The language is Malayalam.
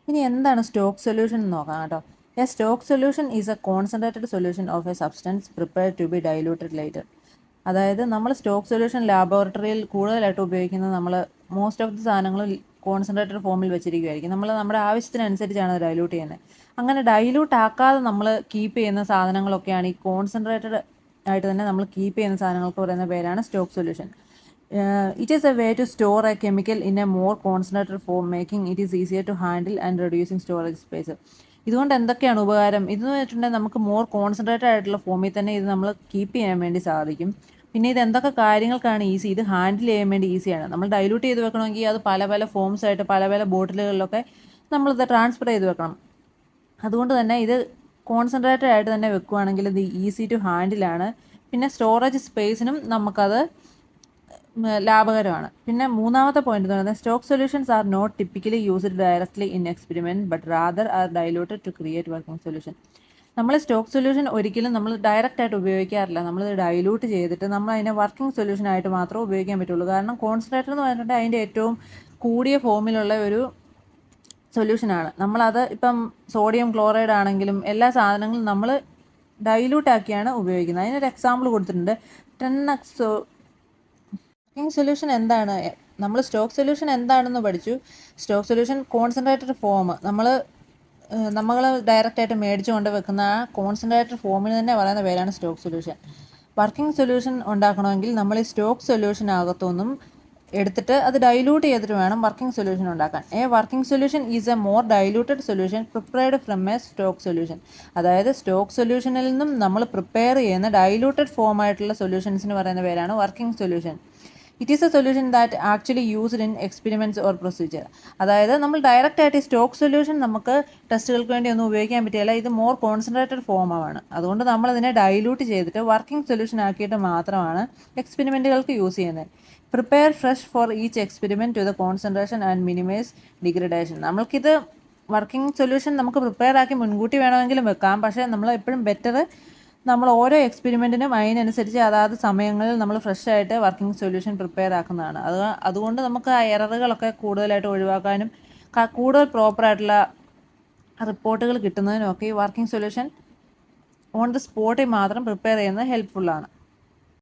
ഇനി എന്താണ് സ്റ്റോക്ക് സൊല്യൂഷൻ എന്ന് നോക്കാം കേട്ടോ. A stock solution is a concentrated solution of a substance prepared to be diluted later. അതായത് നമ്മൾ സ്റ്റോക്ക് സൊല്യൂഷൻ ലാബോറട്ടറിയിൽ കൂടുതലായിട്ട് ഉപയോഗിക്കുന്നത് നമ്മൾ മോസ്റ്റ് ഓഫ് ദി സാധനങ്ങൾ കോൺസെൻട്രേറ്റഡ് ഫോമിൽ വെച്ചിരിക്കുമായിരിക്കും. നമ്മൾ നമ്മുടെ ആവശ്യത്തിനനുസരിച്ചാണ് അത് ഡൈലൂട്ട് ചെയ്യുന്നത്. അങ്ങനെ ഡൈലൂട്ട് ആക്കാതെ നമ്മൾ കീപ്പ് ചെയ്യുന്ന സാധനങ്ങളൊക്കെയാണ് ഈ കോൺസെൻട്രേറ്റഡ് ആയിട്ട് തന്നെ നമ്മൾ കീപ്പ് ചെയ്യുന്ന സാധനങ്ങൾക്ക് പറയുന്ന പേരാണ് stock solution. It is a way to store a chemical in a more concentrated form, making it is easier to handle and reducing storage space. ഇതുകൊണ്ട് എന്തൊക്കെയാണ് ഉപകാരം? ഇതെന്ന് വെച്ചിട്ടുണ്ടെങ്കിൽ നമുക്ക് മോർ കോൺസെൻട്രേറ്റഡ് ആയിട്ടുള്ള ഫോമിൽ തന്നെ ഇത് നമ്മൾ കീപ്പ് ചെയ്യാൻ വേണ്ടി സാധിക്കും. പിന്നെ ഇത് എന്തൊക്കെ കാര്യങ്ങൾക്കാണ് ഈസി, ഇത് ഹാൻഡിൽ ചെയ്യാൻ വേണ്ടി ഈസിയാണ്. നമ്മൾ ഡൈലൂട്ട് ചെയ്ത് വെക്കണമെങ്കിൽ അത് പല പല ഫോംസ് ആയിട്ട് പല പല ബോട്ടിലുകളിലൊക്കെ നമ്മളിത് ട്രാൻസ്ഫർ ചെയ്ത് വെക്കണം. അതുകൊണ്ട് തന്നെ ഇത് കോൺസെൻട്രേറ്റഡ് ആയിട്ട് തന്നെ വെക്കുകയാണെങ്കിൽ ഇത് ഈസി ടു ഹാൻഡിലാണ്. പിന്നെ സ്റ്റോറേജ് സ്പേസിനും നമുക്കത് ലാഭകരമാണ്. പിന്നെ മൂന്നാമത്തെ പോയിന്റ് എന്ന് പറയുന്നത് stock solutions are not typically used directly in experiment but rather are diluted to create working solution. നമ്മൾ സ്റ്റോക്ക് സൊല്യൂഷൻ ഒരിക്കലും നമ്മൾ ഡയറക്റ്റ് ആയിട്ട് ഉപയോഗിക്കാറില്ല. നമ്മൾ ഡൈലൂട്ട് ചെയ്തിട്ട് നമ്മൾ അതിനെ വർക്കിംഗ് സൊല്യൂഷൻ ആയിട്ട് മാത്രമേ ഉപയോഗിക്കാൻ പറ്റുള്ളൂ. കാരണം കോൺസെൻട്രേറ്റർ എന്ന് പറഞ്ഞിട്ടുണ്ടെങ്കിൽ അതിൻ്റെ ഏറ്റവും കൂടിയ ഫോമിലുള്ള ഒരു സൊല്യൂഷനാണ്. നമ്മളത് ഇപ്പം സോഡിയം ക്ലോറൈഡ് ആണെങ്കിലും എല്ലാ സാധനങ്ങളും നമ്മൾ ഡൈലൂട്ട് ആക്കിയാണ് ഉപയോഗിക്കുന്നത്. അതിനൊരു എക്സാമ്പിൾ കൊടുത്തിട്ടുണ്ട്. 10x വർക്കിംഗ് സൊല്യൂഷൻ എന്താണ്? നമ്മൾ സ്റ്റോക്ക് സൊല്യൂഷൻ എന്താണെന്ന് പഠിച്ചു. സ്റ്റോക്ക് സൊല്യൂഷൻ കോൺസെൻട്രേറ്റഡ് ഫോം നമ്മൾ ഡയറക്റ്റായിട്ട് മേടിച്ചു കൊണ്ട് വെക്കുന്ന ആ കോൺസെൻട്രേറ്റഡ് ഫോമിന് തന്നെ പറയുന്ന പേരാണ് സ്റ്റോക്ക് സൊല്യൂഷൻ. വർക്കിംഗ് സൊല്യൂഷൻ ഉണ്ടാക്കണമെങ്കിൽ നമ്മൾ ഈ സ്റ്റോക്ക് സൊല്യൂഷനകത്തുനിന്നും എടുത്തിട്ട് അത് ഡൈലൂട്ട് ചെയ്തിട്ട് വേണം വർക്കിംഗ് സൊല്യൂഷൻ ഉണ്ടാക്കാൻ. Working solution is A more diluted solution prepared from A stock solution. അതായത് സ്റ്റോക്ക് സൊല്യൂഷനിൽ നിന്നും നമ്മൾ പ്രിപ്പയർ ചെയ്യുന്ന ഡൈലൂട്ടഡ് ഫോം ആയിട്ടുള്ള സൊല്യൂഷൻസിന് പറയുന്ന പേരാണ് working solution. It is A solution that actually used in experiments or procedure. അതായത് നമ്മൾ ഡയറക്റ്റ് ആയിട്ട് ഈ സ്റ്റോക്ക് സൊല്യൂഷൻ നമുക്ക് ടെസ്റ്റുകൾക്ക് വേണ്ടി ഒന്നും ഉപയോഗിക്കാൻ പറ്റില്ല. ഇത് മോർ കോൺസെൻട്രേറ്റഡ് ഫോമാണ്. അതുകൊണ്ട് നമ്മളതിനെ ഡൈലൂട്ട് ചെയ്തിട്ട് വർക്കിംഗ് സൊല്യൂഷൻ ആക്കിയിട്ട് മാത്രമാണ് എക്സ്പെരിമെൻറ്റുകൾക്ക് യൂസ് ചെയ്യുന്നത്. Prepare fresh for each experiment to the concentration and minimise degradation. നമുക്കിത് വർക്കിംഗ് സൊല്യൂഷൻ നമുക്ക് പ്രിപ്പയർ ആക്കി മുൻകൂട്ടി വേണമെങ്കിലും വെക്കാം. പക്ഷേ നമ്മൾ എപ്പോഴും ബെറ്റർ നമ്മൾ ഓരോ എക്സ്പെരിമെൻറ്റിനും അതിനനുസരിച്ച് അതാത് സമയങ്ങളിൽ നമ്മൾ ഫ്രഷ് ആയിട്ട് വർക്കിംഗ് സൊല്യൂഷൻ പ്രിപ്പയർ ആക്കുന്നതാണ്. അതുകൊണ്ട് നമുക്ക് ആ എററുകളൊക്കെ കൂടുതലായിട്ട് ഒഴിവാക്കാനും കൂടുതൽ പ്രോപ്പറായിട്ടുള്ള റിപ്പോർട്ടുകൾ കിട്ടുന്നതിനും ഒക്കെ ഈ വർക്കിംഗ് സൊല്യൂഷൻ ഓൺ ദി സ്പോട്ടിൽ മാത്രം പ്രിപ്പയർ ചെയ്യുന്നത് ഹെൽപ്ഫുള്ളാണ്.